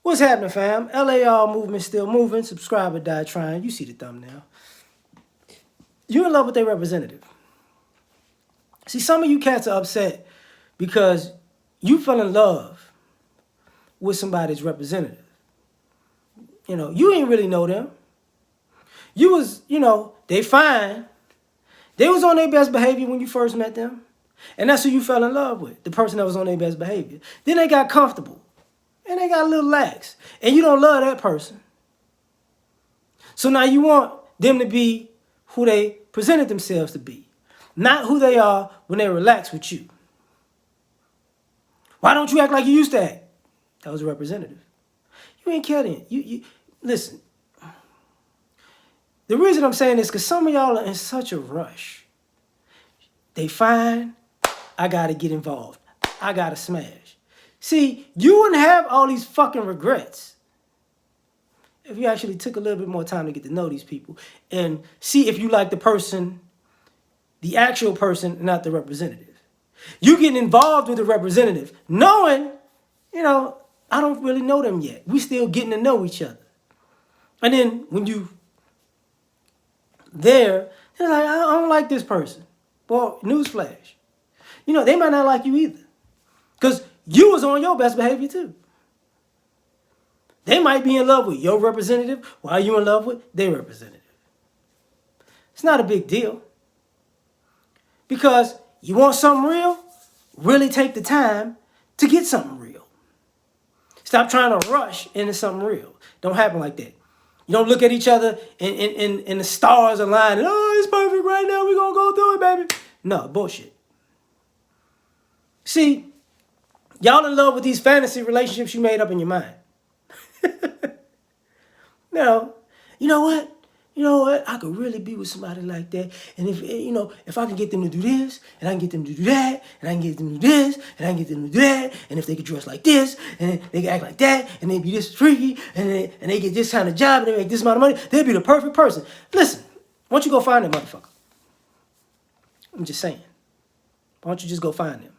What's happening, fam? L.A.R. movement still moving. Subscribe or die trying. You see the thumbnail. You're in love with their representative. See, some of you cats are upset because you fell in love with somebody's representative. You know, you ain't really know them. You was, they fine. They was on their best behavior when you first met them. And that's who you fell in love with, the person that was on their best behavior. Then they got comfortable. And they got a little lax. And you don't love that person. So now you want them to be who they presented themselves to be. Not who they are when they relax with you. Why don't you act like you used to act? That was a representative. You ain't kidding. You listen. The reason I'm saying this is because some of y'all are in such a rush. They fine. I got to get involved. I got to smash. See, you wouldn't have all these fucking regrets if you actually took a little bit more time to get to know these people and see if you like the person, the actual person, not the representative. You getting involved with the representative, knowing, I don't really know them yet. We still getting to know each other. And then when you there, they're like, I don't like this person. Well, newsflash. They might not like you either. Because you was on your best behavior too. They might be in love with your representative while you in love with their representative. It's not a big deal. Because you want something real, really take the time to get something real. Stop trying to rush into something real. Don't happen like that. You don't look at each other and the stars align and, oh, it's perfect right now. We're going to go through it, baby. No, bullshit. See, y'all in love with these fantasy relationships you made up in your mind. Now, you know what? I could really be with somebody like that. And if I can get them to do this, and I can get them to do that, and I can get them to do this, and I can get them to do that, and if they could dress like this, and they can act like that, and they be this freaky, and they get this kind of job, and they make this amount of money, they'd be the perfect person. Listen, why don't you go find that motherfucker? I'm just saying. Why don't you just go find them?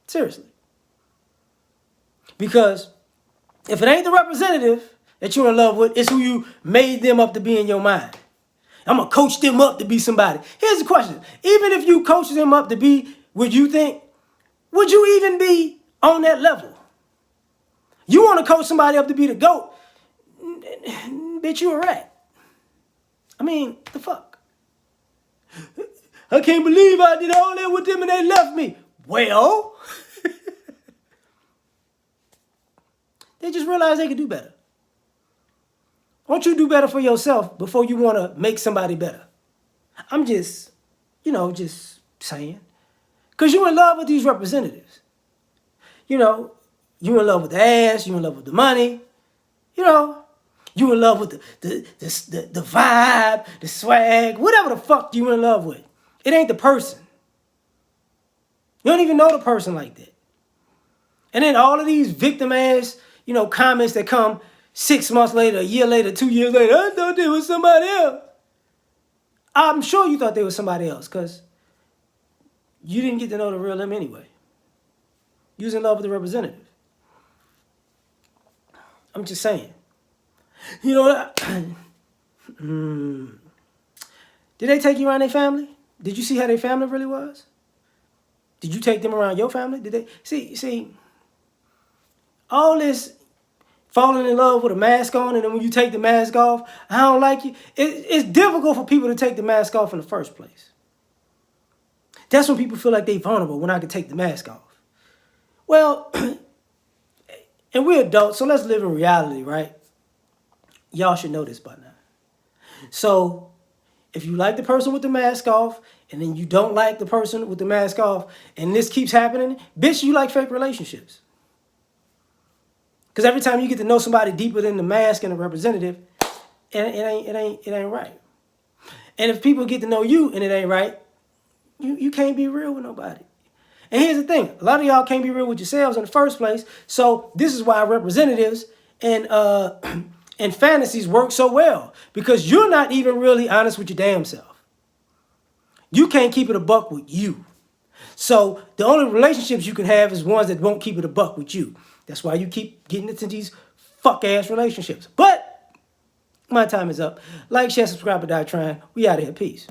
Seriously. Because if it ain't the representative that you're in love with, it's who you made them up to be in your mind. I'm going to coach them up to be somebody. Here's the question. Even if you coach them up to be what you think, would you even be on that level? You want to coach somebody up to be the GOAT? Bitch, you a rat. I mean, the fuck? I can't believe I did all that with them and they left me. Well, they just realized they could do better. Why don't you do better for yourself before you want to make somebody better? I'm just, just saying. Because you're in love with these representatives. You're in love with the ass. You're in love with the money. You're in love with the vibe, the swag, whatever the fuck you in love with. It ain't the person. You don't even know the person like that. And then all of these victim ass, comments that come 6 months later, a year later, 2 years later, I thought they was somebody else. I'm sure you thought they was somebody else because you didn't get to know the real them anyway. You was in love with the representative. I'm just saying. Did they take you around their family? Did you see how their family really was? Did you take them around your family? Did they see all this falling in love with a mask on, and then when you take the mask off, I don't like you. It's difficult for people to take the mask off in the first place. That's when people feel like they vulnerable, when I can take the mask off. Well, and we're adults, so let's live in reality, right? Y'all should know this by now. So if you like the person with the mask off, and then you don't like the person with the mask off, and this keeps happening, bitch, you like fake relationships. Because every time you get to know somebody deeper than the mask and the representative, it ain't right. And if people get to know you and it ain't right, you can't be real with nobody. And here's the thing. A lot of y'all can't be real with yourselves in the first place. So this is why representatives and fantasies work so well. Because you're not even really honest with your damn self. You can't keep it a buck with you. So the only relationships you can have is ones that won't keep it a buck with you. That's why you keep getting into these fuck-ass relationships. But my time is up. Like, share, subscribe, or die trying. We out of here. Peace.